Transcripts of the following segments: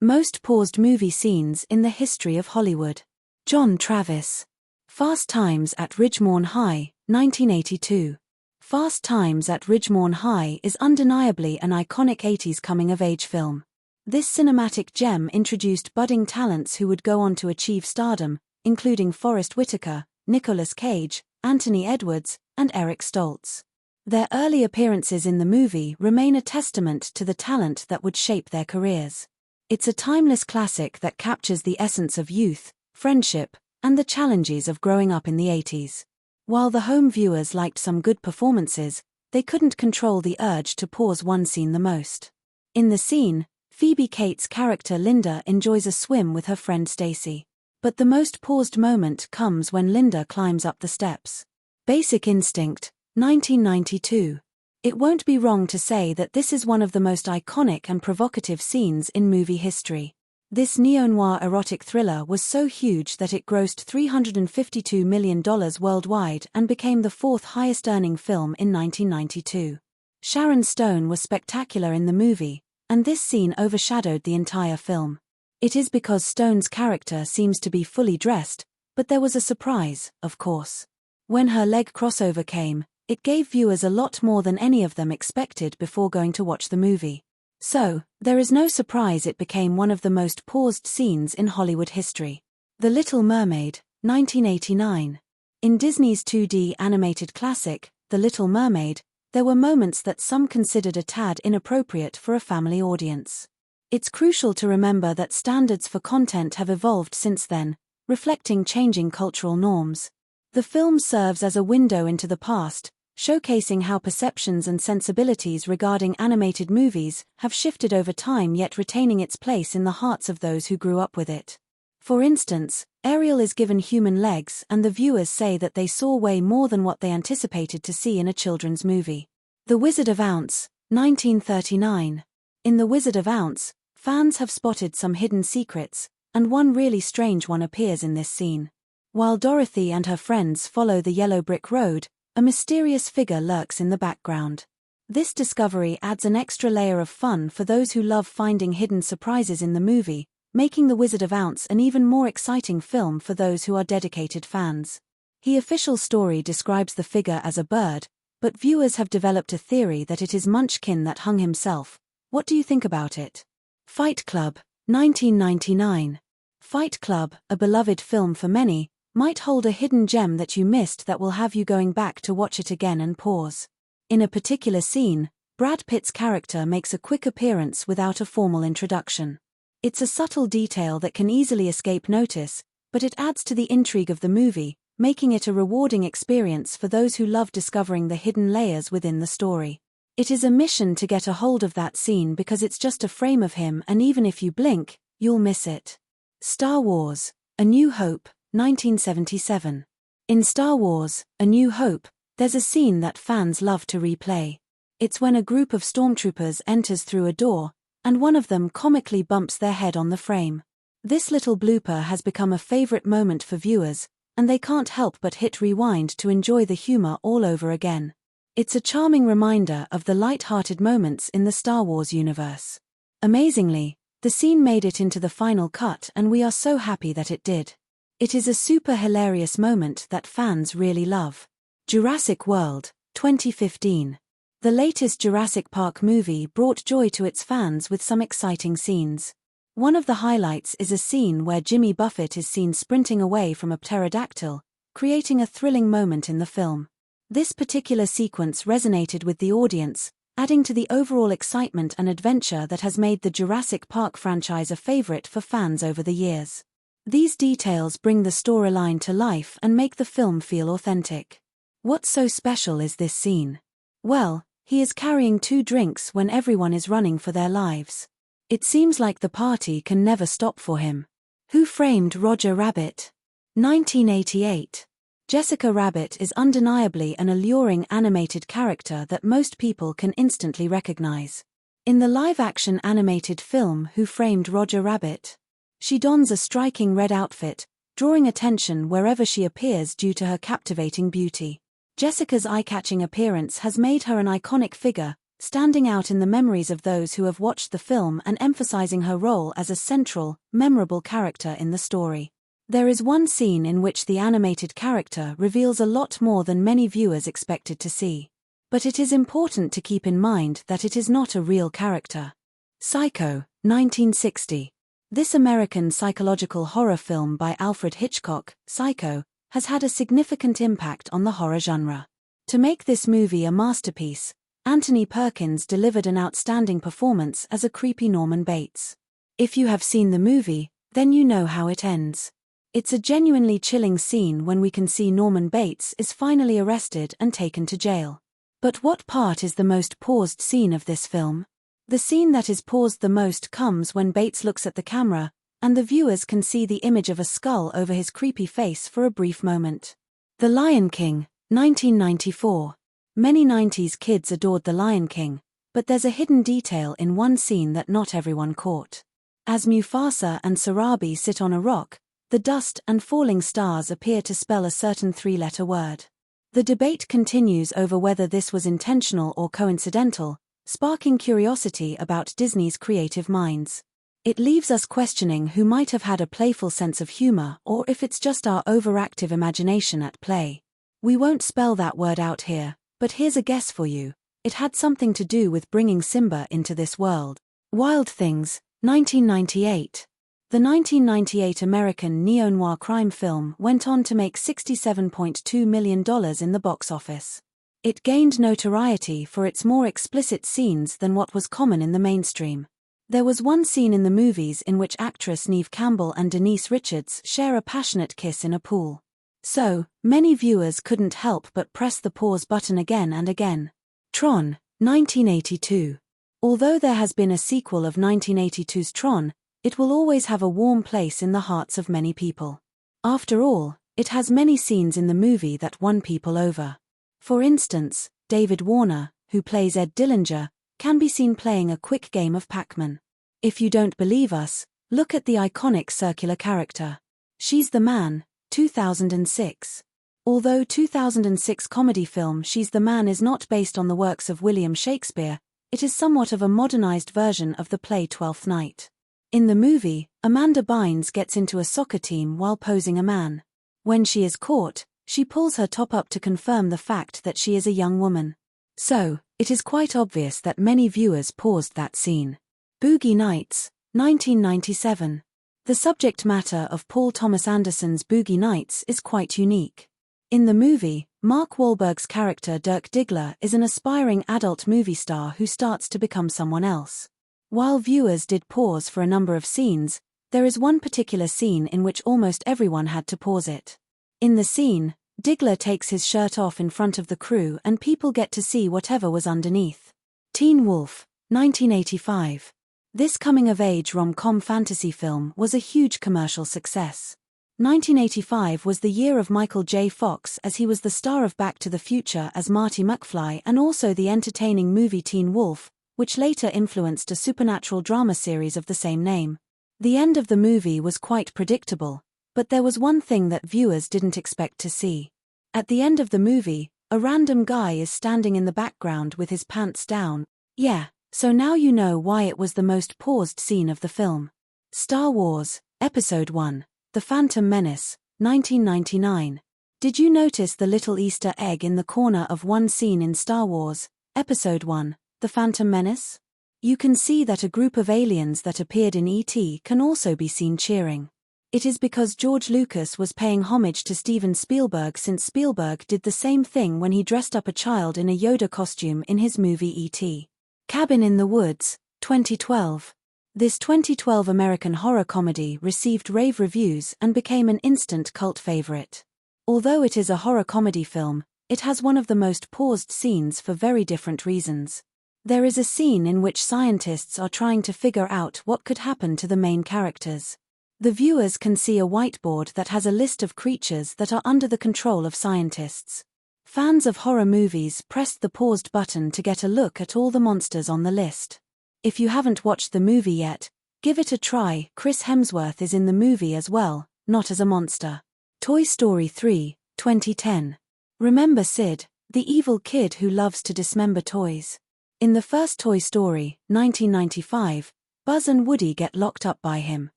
Most paused movie scenes in the history of Hollywood. John Travis. Fast Times at Ridgemont High, 1982. Fast Times at Ridgemont High is undeniably an iconic 80s coming-of-age film. This cinematic gem introduced budding talents who would go on to achieve stardom, including Forest Whitaker, Nicolas Cage, Anthony Edwards, and Eric Stoltz. Their early appearances in the movie remain a testament to the talent that would shape their careers. It's a timeless classic that captures the essence of youth, friendship, and the challenges of growing up in the 80s. While the home viewers liked some good performances, they couldn't control the urge to pause one scene the most. In the scene, Phoebe Cates' character Linda enjoys a swim with her friend Stacy. But the most paused moment comes when Linda climbs up the steps. Basic Instinct, 1992. It won't be wrong to say that this is one of the most iconic and provocative scenes in movie history. This neo-noir erotic thriller was so huge that it grossed $352 million worldwide and became the fourth highest-earning film in 1992. Sharon Stone was spectacular in the movie, and this scene overshadowed the entire film. It is because Stone's character seems to be fully dressed, but there was a surprise, of course. When her leg crossover came, it gave viewers a lot more than any of them expected before going to watch the movie. So, there is no surprise it became one of the most paused scenes in Hollywood history. The Little Mermaid, 1989. In Disney's 2D animated classic, The Little Mermaid, there were moments that some considered a tad inappropriate for a family audience. It's crucial to remember that standards for content have evolved since then, reflecting changing cultural norms. The film serves as a window into the past, showcasing how perceptions and sensibilities regarding animated movies have shifted over time yet retaining its place in the hearts of those who grew up with it. For instance, Ariel is given human legs and the viewers say that they saw way more than what they anticipated to see in a children's movie. The Wizard of Ounce, 1939. In The Wizard of Ounce, fans have spotted some hidden secrets, and one really strange one appears in this scene. While Dorothy and her friends follow the yellow brick road, a mysterious figure lurks in the background. This discovery adds an extra layer of fun for those who love finding hidden surprises in the movie, making The Wizard of Ounce an even more exciting film for those who are dedicated fans. The official story describes the figure as a bird, but viewers have developed a theory that it is Munchkin that hung himself. What do you think about it? Fight Club, 1999. Fight Club, a beloved film for many, might hold a hidden gem that you missed that will have you going back to watch it again and pause. In a particular scene, Brad Pitt's character makes a quick appearance without a formal introduction. It's a subtle detail that can easily escape notice, but it adds to the intrigue of the movie, making it a rewarding experience for those who love discovering the hidden layers within the story. It is a mission to get a hold of that scene because it's just a frame of him and even if you blink, you'll miss it. Star Wars, A New Hope, 1977. In Star Wars, A New Hope, there's a scene that fans love to replay. It's when a group of stormtroopers enters through a door, and one of them comically bumps their head on the frame. This little blooper has become a favorite moment for viewers, and they can't help but hit rewind to enjoy the humor all over again. It's a charming reminder of the light-hearted moments in the Star Wars universe. Amazingly, the scene made it into the final cut and we are so happy that it did. It is a super hilarious moment that fans really love. Jurassic World, 2015. The latest Jurassic Park movie brought joy to its fans with some exciting scenes. One of the highlights is a scene where Jimmy Buffett is seen sprinting away from a pterodactyl, creating a thrilling moment in the film. This particular sequence resonated with the audience, adding to the overall excitement and adventure that has made the Jurassic Park franchise a favorite for fans over the years. These details bring the storyline to life and make the film feel authentic. What's so special is this scene? Well, he is carrying 2 drinks when everyone is running for their lives. It seems like the party can never stop for him. Who Framed Roger Rabbit? 1988. Jessica Rabbit is undeniably an alluring animated character that most people can instantly recognize. In the live-action animated film Who Framed Roger Rabbit? She dons a striking red outfit, drawing attention wherever she appears due to her captivating beauty. Jessica's eye-catching appearance has made her an iconic figure, standing out in the memories of those who have watched the film and emphasizing her role as a central, memorable character in the story. There is one scene in which the animated character reveals a lot more than many viewers expected to see. But it is important to keep in mind that it is not a real character. Psycho, 1960. This American psychological horror film by Alfred Hitchcock, Psycho, has had a significant impact on the horror genre. To make this movie a masterpiece, Anthony Perkins delivered an outstanding performance as a creepy Norman Bates. If you have seen the movie, then you know how it ends. It's a genuinely chilling scene when we can see Norman Bates is finally arrested and taken to jail. But what part is the most paused scene of this film? The scene that is paused the most comes when Bates looks at the camera, and the viewers can see the image of a skull over his creepy face for a brief moment. The Lion King, 1994. Many 90s kids adored The Lion King, but there's a hidden detail in one scene that not everyone caught. As Mufasa and Sarabi sit on a rock, the dust and falling stars appear to spell a certain three-letter word. The debate continues over whether this was intentional or coincidental, sparking curiosity about Disney's creative minds. It leaves us questioning who might have had a playful sense of humor or if it's just our overactive imagination at play. We won't spell that word out here, but here's a guess for you. It had something to do with bringing Simba into this world. Wild Things, 1998. The 1998 American neo-noir crime film went on to make $67.2 million in the box office. It gained notoriety for its more explicit scenes than what was common in the mainstream. There was one scene in the movies in which actress Neve Campbell and Denise Richards share a passionate kiss in a pool. So, many viewers couldn't help but press the pause button again and again. Tron, 1982. Although there has been a sequel of 1982's Tron, it will always have a warm place in the hearts of many people. After all, it has many scenes in the movie that won people over. For instance, David Warner, who plays Ed Dillinger, can be seen playing a quick game of Pac-Man. If you don't believe us, look at the iconic circular character. She's the Man, 2006. Although 2006 comedy film She's the Man is not based on the works of William Shakespeare, it is somewhat of a modernized version of the play Twelfth Night. In the movie, Amanda Bynes gets into a soccer team while posing a man. When she is caught, she pulls her top up to confirm the fact that she is a young woman. So, it is quite obvious that many viewers paused that scene. Boogie Nights, 1997. The subject matter of Paul Thomas Anderson's Boogie Nights is quite unique. In the movie, Mark Wahlberg's character Dirk Diggler is an aspiring adult movie star who starts to become someone else. While viewers did pause for a number of scenes, there is one particular scene in which almost everyone had to pause it. In the scene, Diggler takes his shirt off in front of the crew and people get to see whatever was underneath. Teen Wolf, 1985. This coming-of-age rom-com fantasy film was a huge commercial success. 1985 was the year of Michael J. Fox as he was the star of Back to the Future as Marty McFly and also the entertaining movie Teen Wolf, which later influenced a supernatural drama series of the same name. The end of the movie was quite predictable, but there was one thing that viewers didn't expect to see. At the end of the movie, a random guy is standing in the background with his pants down. Yeah, so now you know why it was the most paused scene of the film. Star Wars, Episode 1, The Phantom Menace, 1999. Did you notice the little Easter egg in the corner of one scene in Star Wars, Episode 1, The Phantom Menace? You can see that a group of aliens that appeared in E.T. can also be seen cheering. It is because George Lucas was paying homage to Steven Spielberg since Spielberg did the same thing when he dressed up a child in a Yoda costume in his movie E.T. Cabin in the Woods, 2012. This 2012 American horror comedy received rave reviews and became an instant cult favorite. Although it is a horror comedy film, it has one of the most paused scenes for very different reasons. There is a scene in which scientists are trying to figure out what could happen to the main characters. The viewers can see a whiteboard that has a list of creatures that are under the control of scientists. Fans of horror movies pressed the paused button to get a look at all the monsters on the list. If you haven't watched the movie yet, give it a try. Chris Hemsworth is in the movie as well, not as a monster. Toy Story 3, 2010. Remember Sid, the evil kid who loves to dismember toys? In the first Toy Story, 1995, Buzz and Woody get locked up by him.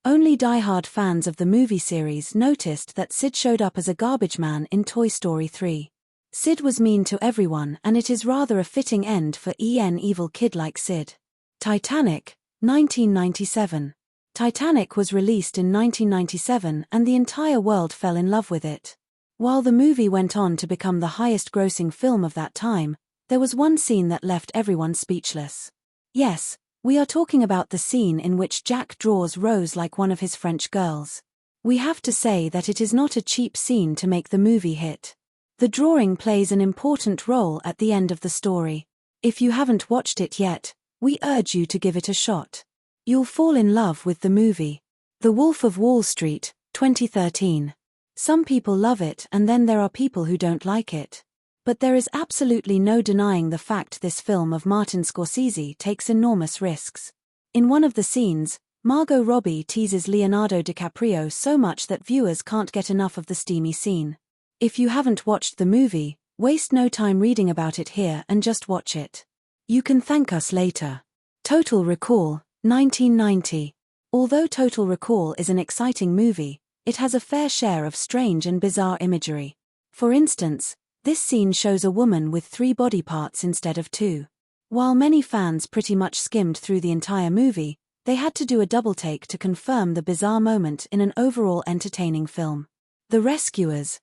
Only die-hard fans of the movie series noticed that Sid showed up as a garbage man in Toy Story 3. Sid was mean to everyone, and it is rather a fitting end for an evil kid like Sid. Titanic, 1997. Titanic was released in 1997 and the entire world fell in love with it. While the movie went on to become the highest-grossing film of that time, there was one scene that left everyone speechless. Yes, we are talking about the scene in which Jack draws Rose like one of his French girls. We have to say that it is not a cheap scene to make the movie hit. The drawing plays an important role at the end of the story. If you haven't watched it yet, we urge you to give it a shot. You'll fall in love with the movie. The Wolf of Wall Street, 2013. Some people love it and then there are people who don't like it. But there is absolutely no denying the fact this film of Martin Scorsese takes enormous risks. In one of the scenes, Margot Robbie teases Leonardo DiCaprio so much that viewers can't get enough of the steamy scene. If you haven't watched the movie, waste no time reading about it here and just watch it. You can thank us later. Total Recall, 1990. Although Total Recall is an exciting movie, it has a fair share of strange and bizarre imagery. For instance, this scene shows a woman with 3 body parts instead of 2. While many fans pretty much skimmed through the entire movie, they had to do a double take to confirm the bizarre moment in an overall entertaining film. The Rescuers,